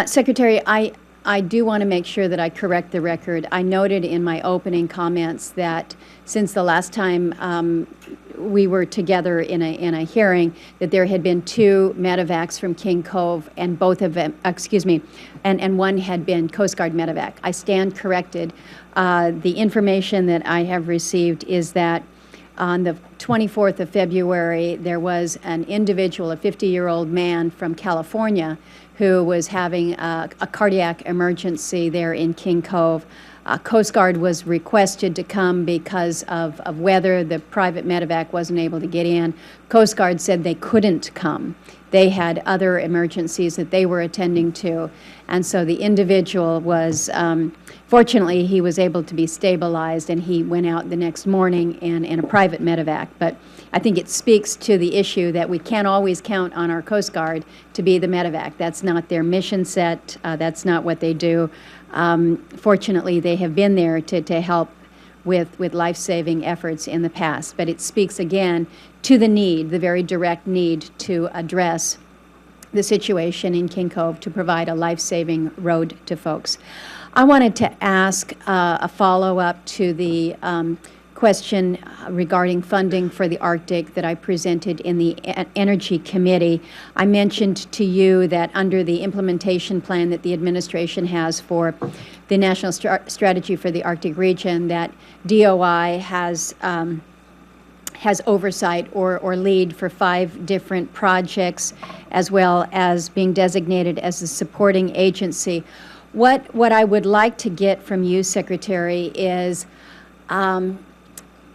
Secretary, I do want to make sure that I correct the record. I noted in my opening comments that since the last time we were together in a hearing, that there had been 2 medevacs from King Cove, and both of them, and one had been Coast Guard medevac. I stand corrected. The information that I have received is that on the 24th of February, there was an individual, a 50-year-old man from California, who was having a cardiac emergency there in King Cove. Coast Guard was requested to come because of weather. The private medevac wasn't able to get in. Coast Guard said they couldn't come. They had other emergencies that they were attending to. And so the individual was, fortunately, he was able to be stabilized, and he went out the next morning in a private medevac. But I think it speaks to the issue that we can't always count on our Coast Guard to be the medevac. That's not their mission set. That's not what they do. Fortunately, they have been there to help with life-saving efforts in the past. But it speaks again to the need, the very direct need to address the situation in King Cove to provide a life-saving road to folks. I wanted to ask a follow-up to the question regarding funding for the Arctic that I presented in the Energy Committee. I mentioned to you that under the implementation plan that the administration has for the National Strategy for the Arctic Region, that DOI has oversight or lead for 5 different projects, as well as being designated as a supporting agency. What I would like to get from you, Secretary, is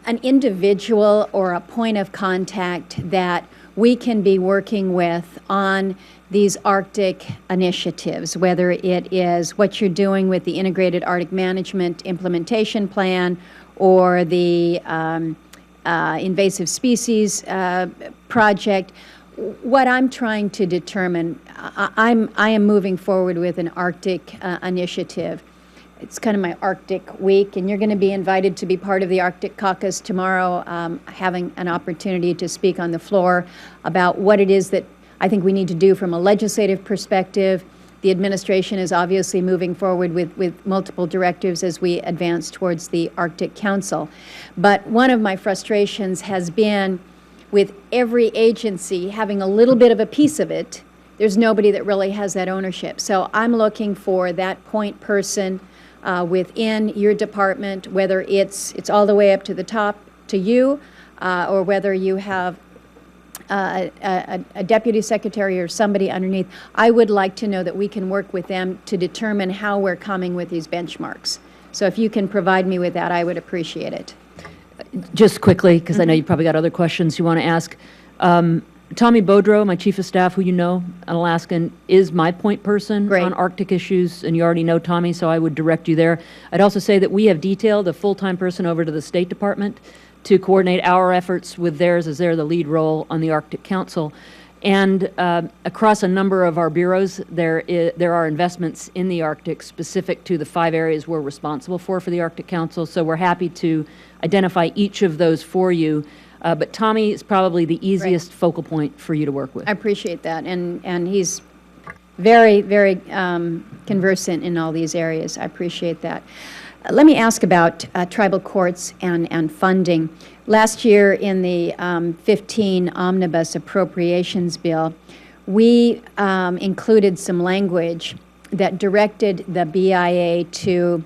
an individual or a point of contact that we can be working with on these Arctic initiatives, whether it is what you're doing with the Integrated Arctic Management Implementation Plan or the invasive species project. What I'm trying to determine, I am moving forward with an Arctic initiative. It's kind of my Arctic week, and you're going to be invited to be part of the Arctic Caucus tomorrow, having an opportunity to speak on the floor about what it is that I think we need to do from a legislative perspective. The administration is obviously moving forward with multiple directives as we advance towards the Arctic Council. But one of my frustrations has been with every agency having a little bit of a piece of it. There's nobody that really has that ownership. So I'm looking for that point person within your department, whether it's all the way up to the top to you, or whether you have a deputy secretary or somebody underneath. I would like to know that we can work with them to determine how we're coming with these benchmarks. So if you can provide me with that, I would appreciate it. Just quickly, because I know you probably got other questions you want to ask. Tommy Bodrow, my chief of staff, who you know, an Alaskan, is my point person Great. On Arctic issues, and you already know Tommy, so I would direct you there. I'd also say that we have detailed a full-time person over to the State Department to coordinate our efforts with theirs, as they're the lead role on the Arctic Council. And across a number of our bureaus, there are investments in the Arctic specific to the 5 areas we're responsible for the Arctic Council, so we're happy to identify each of those for you. But Tommy is probably the easiest focal point for you to work with. I appreciate that, and he's very, very conversant in all these areas. I appreciate that. Let me ask about tribal courts and funding. Last year in the 15 Omnibus Appropriations Bill, we included some language that directed the BIA to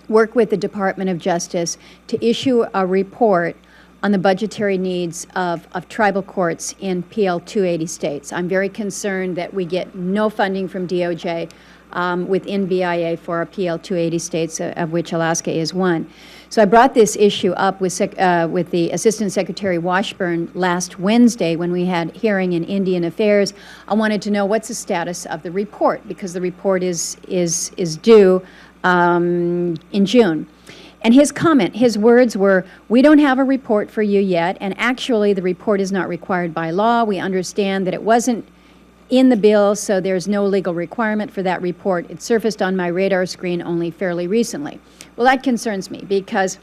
work with the Department of Justice to issue a report on the budgetary needs of tribal courts in PL 280 states. I'm very concerned that we get no funding from DOJ within BIA for our PL 280 states, of which Alaska is one. So I brought this issue up with the Assistant Secretary Washburn last Wednesday when we had hearing in Indian Affairs. I wanted to know what's the status of the report, because the report is due in June. And his comment, his words were, "We don't have a report for you yet, and actually the report is not required by law. We understand that it wasn't in the bill, so there's no legal requirement for that report. It surfaced on my radar screen only fairly recently." Well, that concerns me, because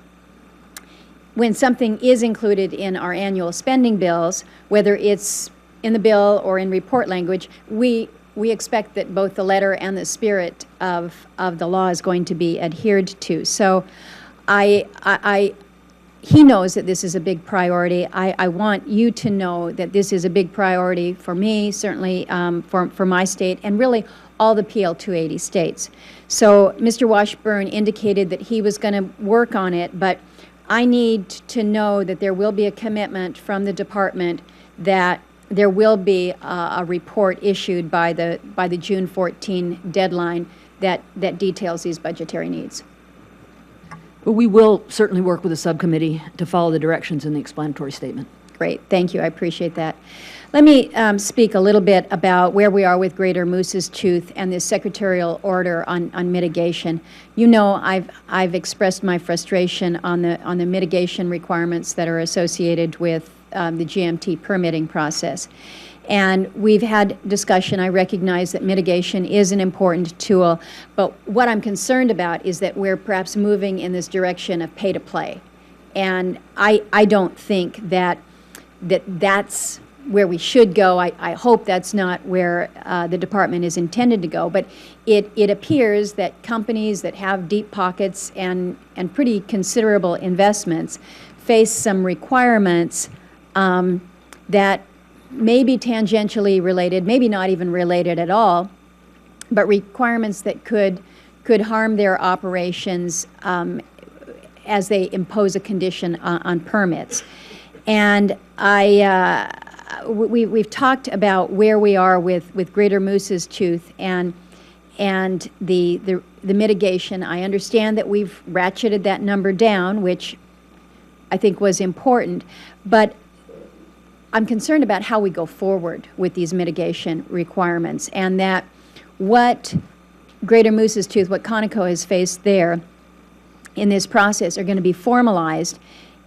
when something is included in our annual spending bills, whether it's in the bill or in report language, we we expect that both the letter and the spirit of the law is going to be adhered to. So he knows that this is a big priority. I want you to know that this is a big priority for me, certainly for my state, and really all the PL 280 states. So Mr. Washburn indicated that he was going to work on it, but I need to know that there will be a commitment from the department that there will be a report issued by the June 14 deadline that details these budgetary needs. But we will certainly work with the subcommittee to follow the directions in the explanatory statement. Great. Thank you. I appreciate that. Let me speak a little bit about where we are with Greater Moose's Tooth and the secretarial order on mitigation. You know, I've expressed my frustration on the mitigation requirements that are associated with the GMT permitting process. And we've had discussion. I recognize that mitigation is an important tool, but what I'm concerned about is that we're perhaps moving in this direction of pay to play. And I don't think that's where we should go. I hope that's not where the department is intended to go, but it appears that companies that have deep pockets and pretty considerable investments face some requirements that may be tangentially related, maybe not even related at all, but requirements that could harm their operations as they impose a condition on permits. And we've talked about where we are with Greater Moose's Tooth and the mitigation. I understand that we've ratcheted that number down, which I think was important, but I'm concerned about how we go forward with these mitigation requirements, and that what Greater Moose's Tooth, what Conoco has faced there in this process are going to be formalized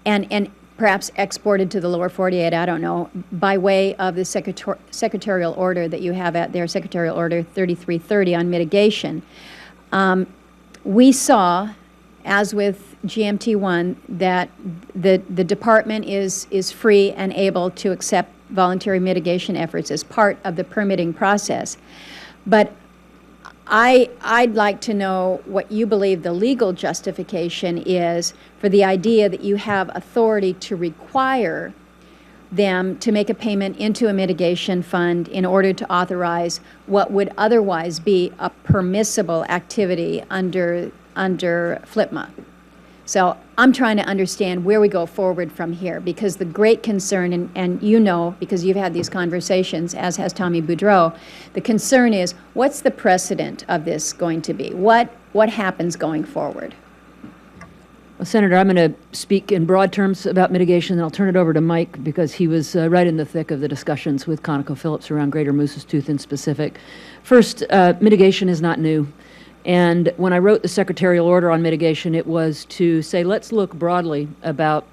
and perhaps exported to the lower 48, I don't know, by way of the secretarial order that you have at there, Secretarial Order 3330 on mitigation. We saw, as with GMT1, that the department is free and able to accept voluntary mitigation efforts as part of the permitting process. But I'd like to know what you believe the legal justification is for the idea that you have authority to require them to make a payment into a mitigation fund in order to authorize what would otherwise be a permissible activity under FLIPMA. So I'm trying to understand where we go forward from here, because the great concern, and you know, because you've had these conversations, as has Tommy Boudreau, the concern is, what's the precedent of this going to be? What happens going forward? Well, Senator, I'm going to speak in broad terms about mitigation, and I'll turn it over to Mike, because he was right in the thick of the discussions with ConocoPhillips around Greater Moose's Tooth in specific. First, mitigation is not new. And when I wrote the secretarial order on mitigation, it was to say, let's look broadly about,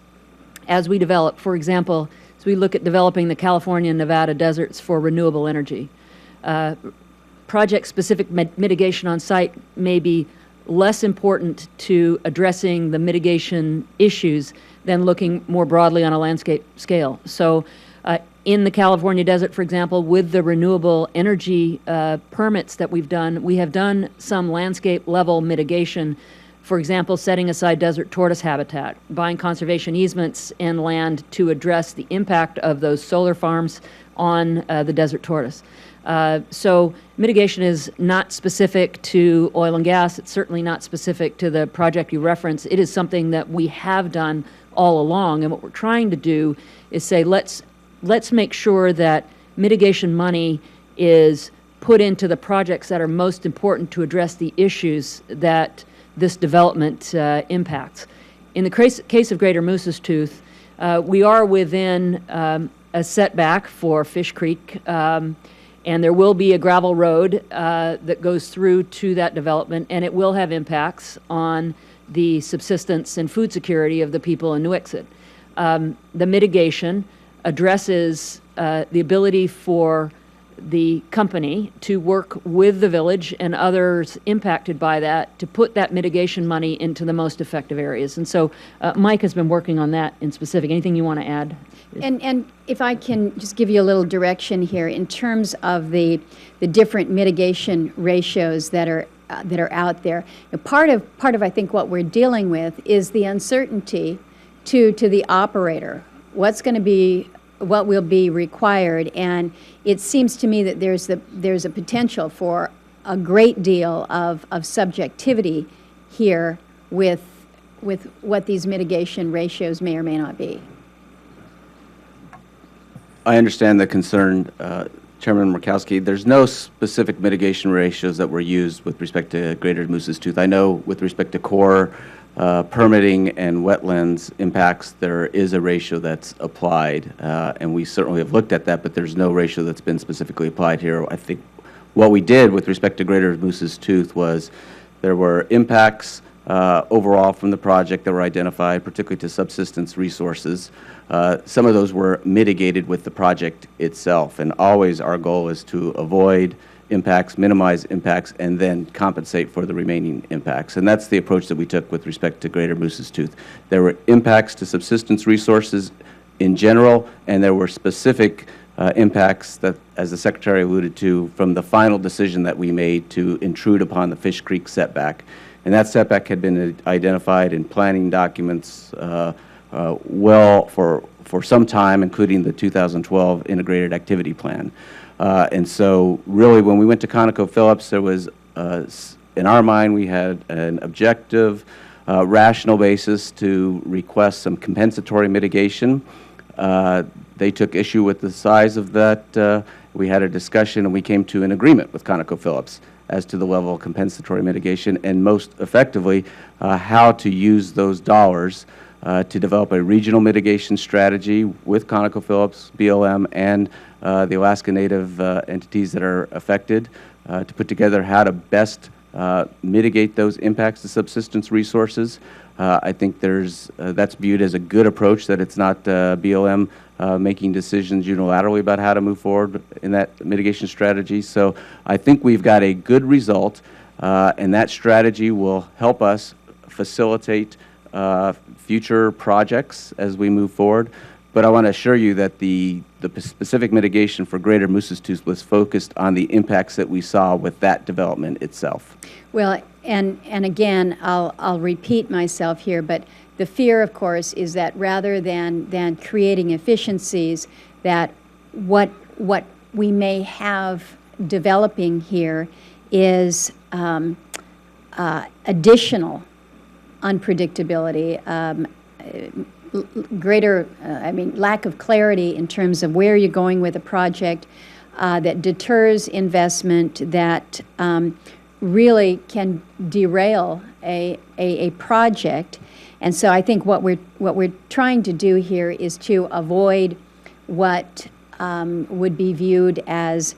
as we develop, for example, as we look at developing the California and Nevada deserts for renewable energy. Project-specific mitigation on site may be less important to addressing the mitigation issues than looking more broadly on a landscape scale. So in the California desert, for example, with the renewable energy permits that we've done, we have done some landscape level mitigation. For example, setting aside desert tortoise habitat, buying conservation easements and land to address the impact of those solar farms on the desert tortoise. So mitigation is not specific to oil and gas. It's certainly not specific to the project you reference. It is something that we have done all along, and what we're trying to do is say, let's make sure that mitigation money is put into the projects that are most important to address the issues that this development impacts. In the case of Greater Moose's Tooth, we are within a setback for Fish Creek, and there will be a gravel road that goes through to that development, and it will have impacts on the subsistence and food security of the people in Nuiqsut. The mitigation addresses the ability for the company to work with the village and others impacted by that to put that mitigation money into the most effective areas. And so Mike has been working on that in specific. Anything you want to add? And if I can just give you a little direction here in terms of the different mitigation ratios that are out there. Part of I think what we're dealing with is the uncertainty to the operator. What will be required, and it seems to me that there's a potential for a great deal of subjectivity here with what these mitigation ratios may or may not be. I understand the concern, Chairman Murkowski. There's no specific mitigation ratios that were used with respect to Greater Moose's Tooth. I know with respect to core permitting and wetlands impacts, there is a ratio that's applied, and we certainly have looked at that, but there's no ratio that's been specifically applied here. I think what we did with respect to Greater Moose's Tooth was there were impacts overall from the project that were identified, particularly to subsistence resources. Some of those were mitigated with the project itself, and always our goal is to avoid impacts, minimize impacts, and then compensate for the remaining impacts. And that's the approach that we took with respect to Greater Moose's Tooth. There were impacts to subsistence resources in general, and there were specific impacts that, as the Secretary alluded to, from the final decision that we made to intrude upon the Fish Creek setback. And that setback had been identified in planning documents well for some time, including the 2012 Integrated Activity Plan. And so really when we went to ConocoPhillips, there was, in our mind, we had an objective, rational basis to request some compensatory mitigation. They took issue with the size of that. We had a discussion and we came to an agreement with ConocoPhillips as to the level of compensatory mitigation and most effectively how to use those dollars to develop a regional mitigation strategy with ConocoPhillips, BLM, and the Alaska Native entities that are affected to put together how to best mitigate those impacts to subsistence resources. I think that's viewed as a good approach, that it's not BLM making decisions unilaterally about how to move forward in that mitigation strategy. So I think we've got a good result, and that strategy will help us facilitate future projects as we move forward. But I want to assure you that the specific mitigation for Greater Moose's Tooth was focused on the impacts that we saw with that development itself. Well, and again, I'll repeat myself here, but the fear, of course, is that rather than creating efficiencies, that what we may have developing here is additional unpredictability, greater, lack of clarity in terms of where you're going with a project that deters investment, that really can derail a project. And so I think what we're trying to do here is to avoid what would be viewed as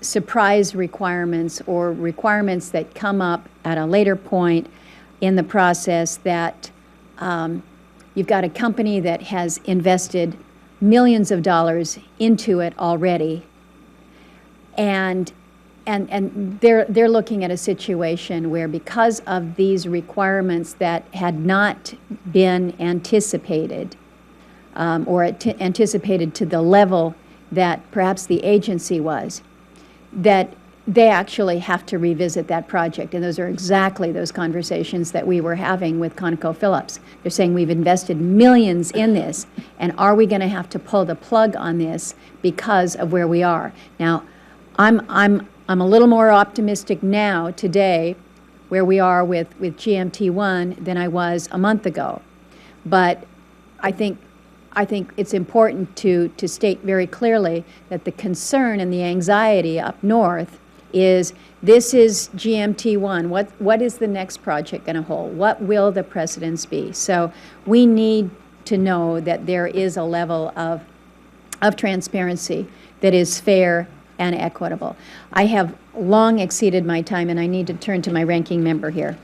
surprise requirements or requirements that come up at a later point in the process, that you've got a company that has invested millions of dollars into it already, and they're looking at a situation where, because of these requirements that had not been anticipated, or anticipated to the level that perhaps the agency was, that they actually have to revisit that project. And those are exactly those conversations that we were having with ConocoPhillips. They're saying, we've invested millions in this, and are we going to have to pull the plug on this because of where we are? Now, I'm a little more optimistic now, today, where we are with GMT1 than I was a month ago. But I think it's important to state very clearly that the concern and the anxiety up north is, this is GMT1. What is the next project going to hold? What will the precedents be? So we need to know that there is a level of transparency that is fair and equitable. I have long exceeded my time, and I need to turn to my ranking member here.